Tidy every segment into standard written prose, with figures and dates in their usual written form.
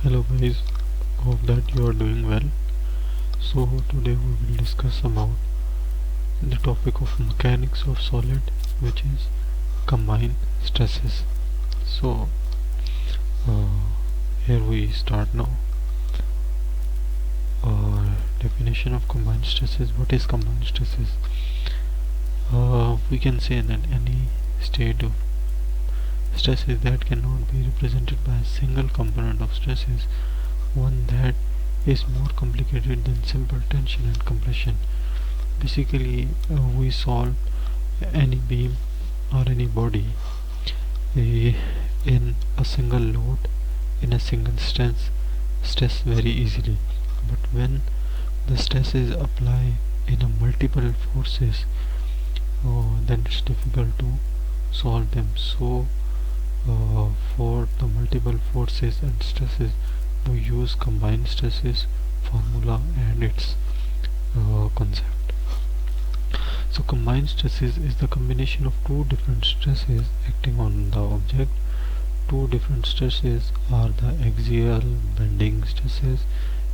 Hello guys, hope that you are doing well. So today we will discuss about the topic of mechanics of solid, which is combined stresses. So uh, here we start now. Definition of combined stresses. What is combined stresses? We can say that any state of stresses that cannot be represented by a single component of stresses, one that is more complicated than simple tension and compression. Basically, we solve any beam or any body uh, in a single load, in a single stress very easily. But when the stress is applied in a multiple forces, then it's difficult to solve them. So for the multiple forces and stresses, we use combined stresses formula and its concept. So combined stresses is the combination of two different stresses acting on the object. Two different stresses are the axial bending stresses.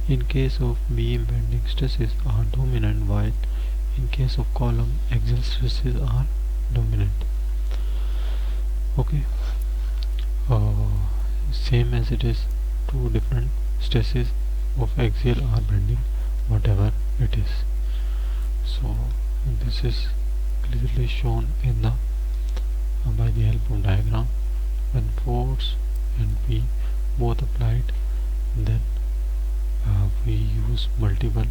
In case of beam, bending stresses are dominant, while in case of column, axial stresses are dominant. Okay, same as it is two different stresses of axial or bending, whatever it is. So this is clearly shown in the by the help of diagram. When force and P both applied, then we use multiple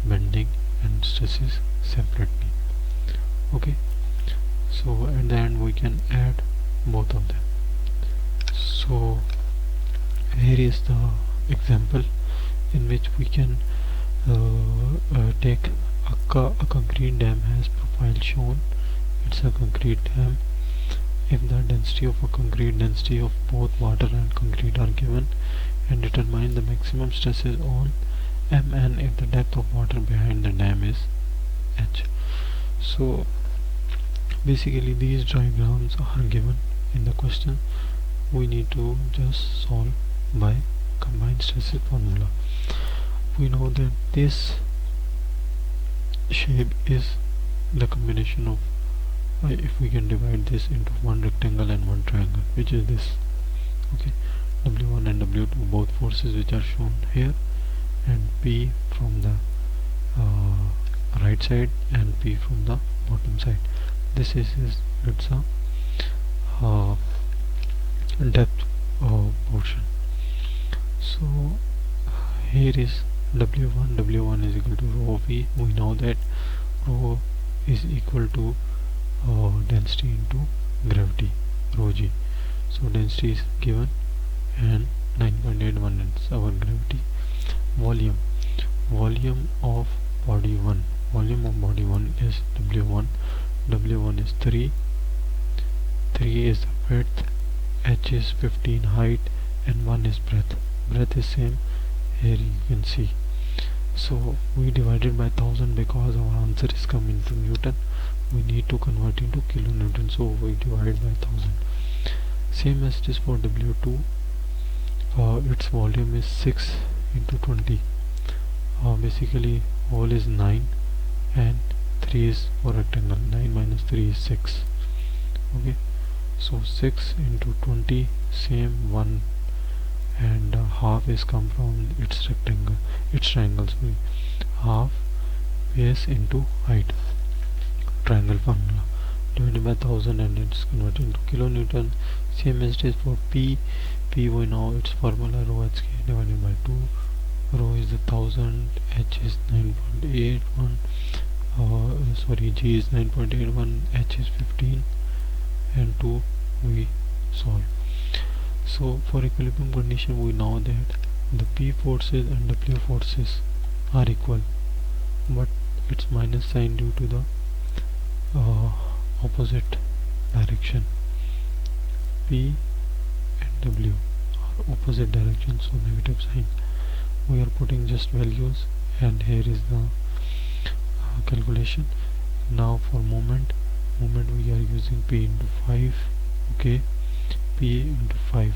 bending and stresses separately. Okay, so at the end we can add both of them. So here is the example in which we can take a concrete dam as profile shown. It's a concrete dam. If the density of a concrete, density of both water and concrete are given, and determine the maximum stresses on M, and if the depth of water behind the dam is H. So basically these diagrams are given in the question. We need to just solve by combined stresses formula. We know that this shape is the combination of, if we can divide this into one rectangle and one triangle, which is this. Okay, W1 and W2, both forces which are shown here, and P from the right side and P from the bottom side. This is it's a depth portion. So here is W1 is equal to rho V. We know that rho is equal to density into gravity, rho G. So density is given and 9.81 is our gravity. Volume of body 1. Volume of body 1 is W1. W1 is 3 is the width, H is 15 height, and 1 is breadth. Breadth is same, here you can see. So we divided by 1000 because our answer is coming to Newton. We need to convert into kilonewton, so we divide by 1000. Same as it is for W2. Its volume is 6 into 20. Basically whole is 9 and 3 is for rectangle. 9 minus 3 is 6. Okay, so 6 into 20, same 1, and half is come from its rectangle, its triangle. Sorry, half base into height, triangle formula, divided by 1000 and it's converted into kilonewton. Same as it is for P we know its formula, rho HK divided by 2. Rho is 1000, H is 9.81, G is 9.81, H is 15, and 2 we solve. So for equilibrium condition, we know that the P forces and W forces are equal, but it's minus sign due to the opposite direction. P and W are opposite direction, so negative sign. We are putting just values, and here is the calculation. Now for moment we are using P into 5. Okay, P into 5.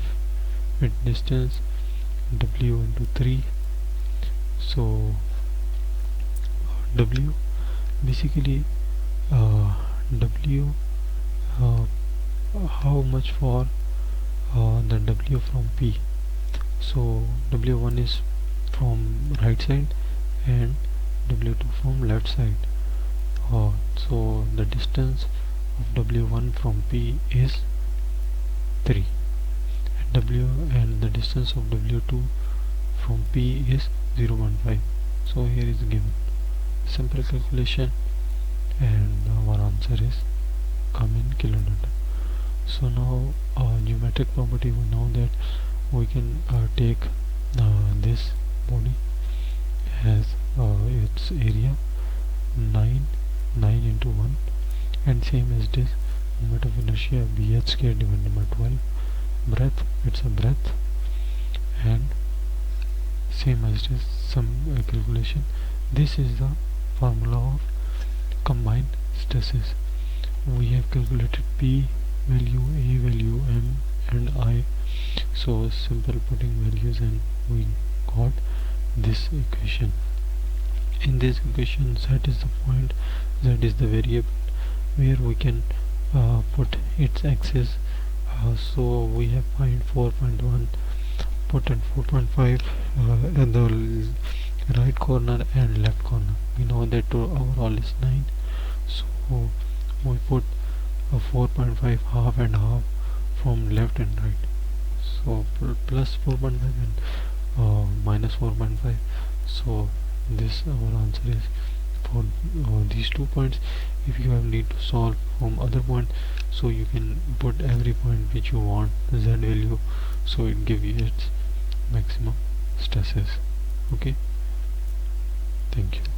With distance W into 3. So W basically W uh, how much for the W from P. So W1 is from right side and W2 from left side. So the distance of W1 from P is 3 and the distance of W2 from P is 0.5. So here is given simple calculation and our answer is come in kilonewton. So now geometric property, we know that we can take this body as its area 9 into 1, and same as this moment of inertia bh square divided by 12. Breadth, it's a breadth, and same as this some calculation. This is the formula of combined stresses. We have calculated P value, A value, M and I. So simple putting values and we got this equation. In this equation, z is the point, z is the variable where we can put its axis. So we have find 4.1, put in 4.5 in the right corner and left corner. We know that overall is 9, so we put a 4.5 half and half from left and right. So plus 4.5 and minus 4.5. So this our answer is for these 2 points. If you have need to solve from other point, so you can put every point which you want z value, so it gives you its maximum stresses. Okay, thank you.